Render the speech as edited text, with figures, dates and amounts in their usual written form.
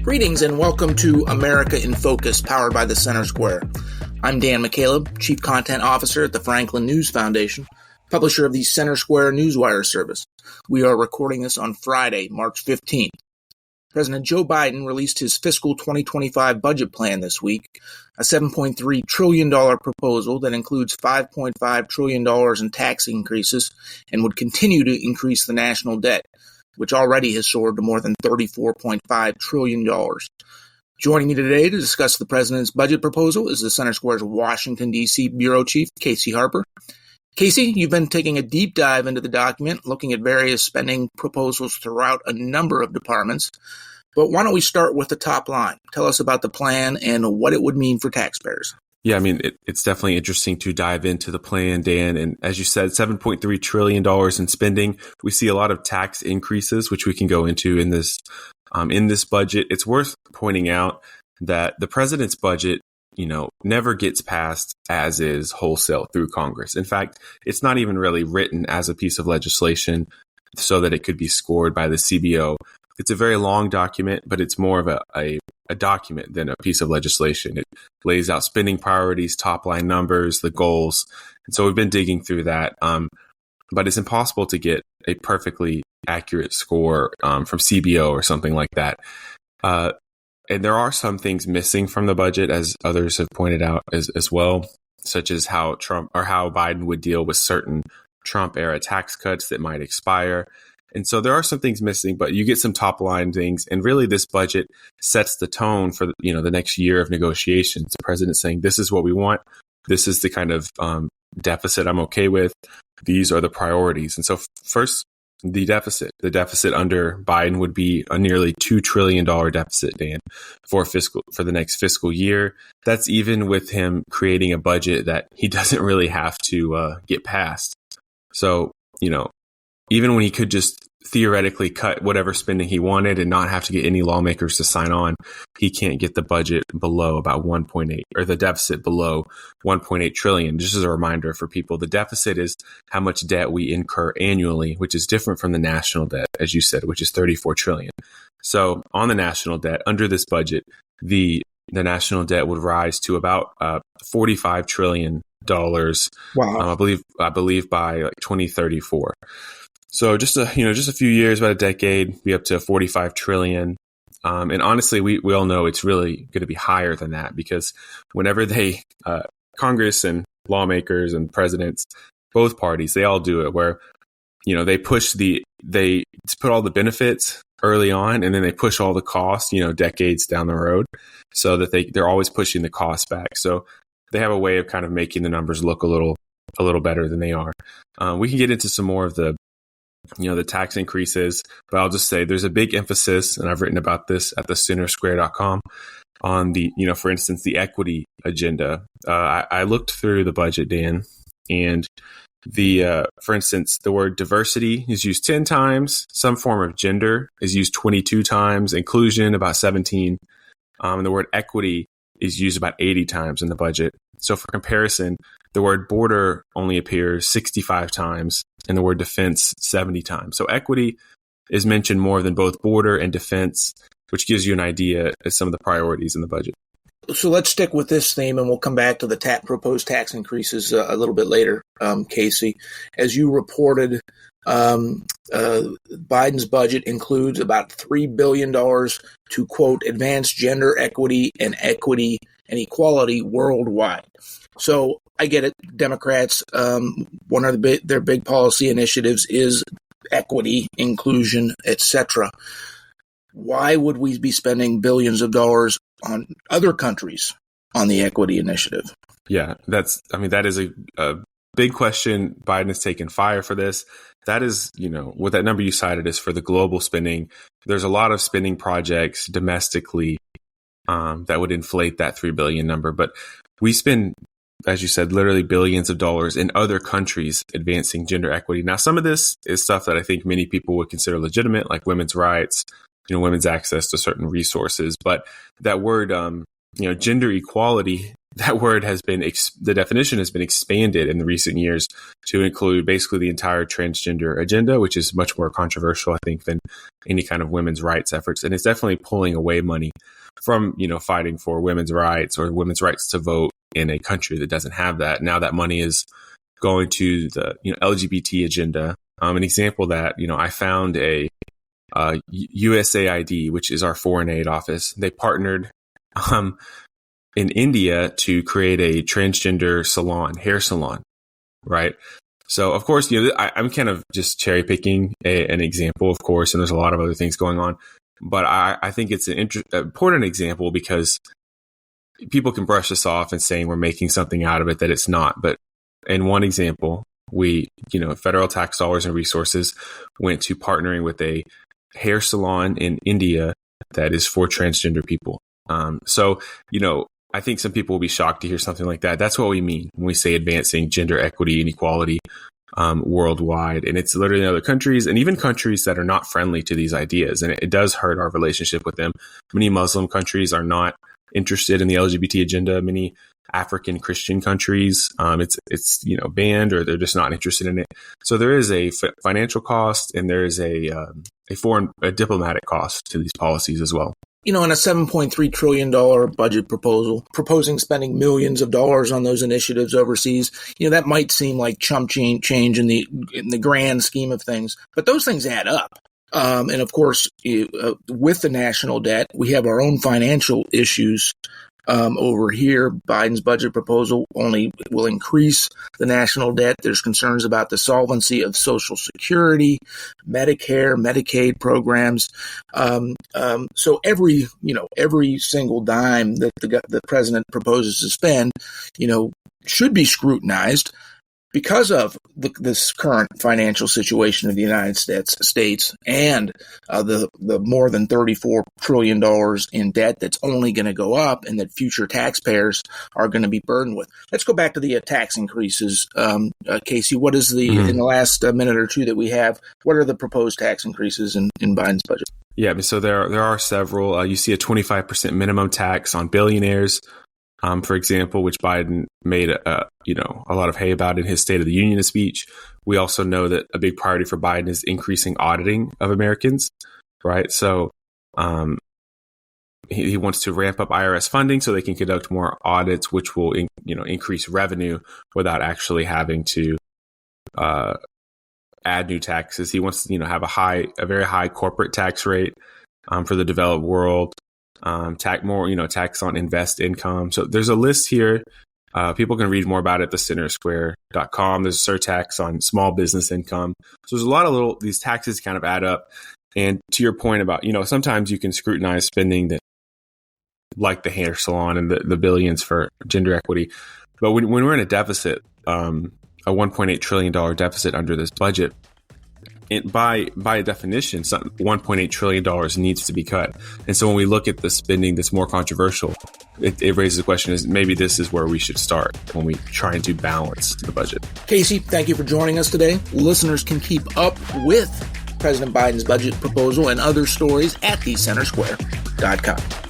Greetings and welcome to America in Focus, powered by the Center Square. I'm Dan McCaleb, Chief Content Officer at the Franklin News Foundation, publisher of the Center Square Newswire service. We are recording this on Friday, March 15th. President Joe Biden released his fiscal 2025 budget plan this week, a $7.3 trillion proposal that includes $5.5 trillion in tax increases and would continue to increase the national debt, which already has soared to more than $34.5 trillion. Joining me today to discuss the president's budget proposal is the Center Square's Washington, D.C. Bureau Chief, Casey Harper. Casey, you've been taking a deep dive into the document, looking at various spending proposals throughout a number of departments. But why don't we start with the top line? Tell us about the plan and what it would mean for taxpayers. Yeah, I mean, it's definitely interesting to dive into the plan, Dan. And as you said, $7.3 trillion in spending. We see a lot of tax increases, which we can go into in this budget. It's worth pointing out that the president's budget, never gets passed as is wholesale through Congress. In fact, it's not even really written as a piece of legislation so that it could be scored by the CBO. It's a very long document, but it's more of a document than a piece of legislation. It lays out spending priorities, top line numbers, the goals. And so we've been digging through that. But it's impossible to get a perfectly accurate score from CBO or something like that. And there are some things missing from the budget, as others have pointed out as well, such as how Biden would deal with certain Trump era tax cuts that might expire. And so there are some things missing, but you get some top line things. And really, this budget sets the tone for the next year of negotiations. The president saying, this is what we want. This is the kind of deficit I'm okay with. These are the priorities. And so first, the deficit. The deficit under Biden would be a nearly $2 trillion deficit, Dan, for the next fiscal year. That's even with him creating a budget that he doesn't really have to get passed. So, even when he could just theoretically cut whatever spending he wanted and not have to get any lawmakers to sign on, he can't get the budget below about 1.8 or the deficit below 1.8 trillion. Just as a reminder for people, the deficit is how much debt we incur annually, which is different from the national debt, as you said, which is 34 trillion. So on the national debt, under this budget, the national debt would rise to about $45 trillion. Wow. I believe by 2034. So just a few years, about a decade, be up to 45 trillion. And honestly, we all know it's really going to be higher than that because whenever Congress and lawmakers and presidents, both parties, they all do it where, they put all the benefits early on and then they push all the costs, decades down the road so that they're always pushing the costs back. So they have a way of kind of making the numbers look a little better than they are. We can get into some more of the tax increases, but I'll just say there's a big emphasis, and I've written about this at the centersquare.com on the, for instance, the equity agenda. I looked through the budget, Dan, and for instance, the word diversity is used 10 times. Some form of gender is used 22 times, inclusion about 17. And the word equity is used about 80 times in the budget. So for comparison, the word border only appears 65 times and the word defense 70 times. So equity is mentioned more than both border and defense, which gives you an idea of some of the priorities in the budget. So let's stick with this theme and we'll come back to the proposed tax increases a little bit later, Casey. As you reported, Biden's budget includes about $3 billion to, quote, advance gender equity and equality worldwide. So I get it. Democrats, one of their big policy initiatives is equity, inclusion, etc. Why would we be spending billions of dollars on other countries on the equity initiative? Yeah, that is a big question. Biden has taken fire for this. That is, what that number you cited is for the global spending. There's a lot of spending projects domestically that would inflate that 3 billion number. But we spend, as you said, literally billions of dollars in other countries advancing gender equity. Now, some of this is stuff that I think many people would consider legitimate, like women's rights, women's access to certain resources. But that word, gender equality, that word has been, the definition has been expanded in the recent years to include basically the entire transgender agenda, which is much more controversial, I think, than any kind of women's rights efforts. And it's definitely pulling away money from, fighting for women's rights or women's rights to vote in a country that doesn't have that. Now that money is going to the, LGBT agenda. An example that, I found a USAID, which is our foreign aid office. They partnered in India to create a transgender hair salon, right? So, of course, I'm kind of just cherry picking an example, of course, and there's a lot of other things going on. But I think it's an important example because people can brush this off and saying we're making something out of it that it's not. But in one example, we, federal tax dollars and resources went to partnering with a hair salon in India that is for transgender people. So, I think some people will be shocked to hear something like that. That's what we mean when we say advancing gender equity and equality worldwide. And it's literally in other countries and even countries that are not friendly to these ideas. And it does hurt our relationship with them. Many Muslim countries are not interested in the LGBT agenda. Many African Christian countries, it's banned or they're just not interested in it. So there is a financial cost and there is a diplomatic cost to these policies as well. In a $7.3 trillion budget proposal, proposing spending millions of dollars on those initiatives overseas, that might seem like chump change in the grand scheme of things, but those things add up. And of course, with the national debt, we have our own financial issues. Over here, Biden's budget proposal only will increase the national debt. There's concerns about the solvency of Social Security, Medicare, Medicaid programs. So every single dime that the president proposes to spend, should be scrutinized because of this current financial situation of the United States and the more than $34 trillion in debt that's only going to go up and that future taxpayers are going to be burdened with. Let's go back to the tax increases. Casey, what is in the last minute or two that we have, what are the proposed tax increases in Biden's budget? Yeah, so there are several. You see a 25% minimum tax on billionaires. For example, which Biden made a lot of hay about in his State of the Union speech. We also know that a big priority for Biden is increasing auditing of Americans, right? So he wants to ramp up IRS funding so they can conduct more audits, which will increase revenue without actually having to add new taxes. He wants to have a very high corporate tax rate for the developed world. Tax on invest income. So there's a list here. People can read more about it at thecentersquare.com. There's a surtax on small business income. So there's a lot of these taxes kind of add up. And to your point about, sometimes you can scrutinize spending that, like the hair salon and the billions for gender equity. But when we're in a deficit, a $1.8 trillion deficit under this budget, by definition, $1.8 trillion needs to be cut. And so when we look at the spending that's more controversial, it raises the question is maybe this is where we should start when we try and do balance the budget. Casey, thank you for joining us today. Listeners can keep up with President Biden's budget proposal and other stories at thecentersquare.com.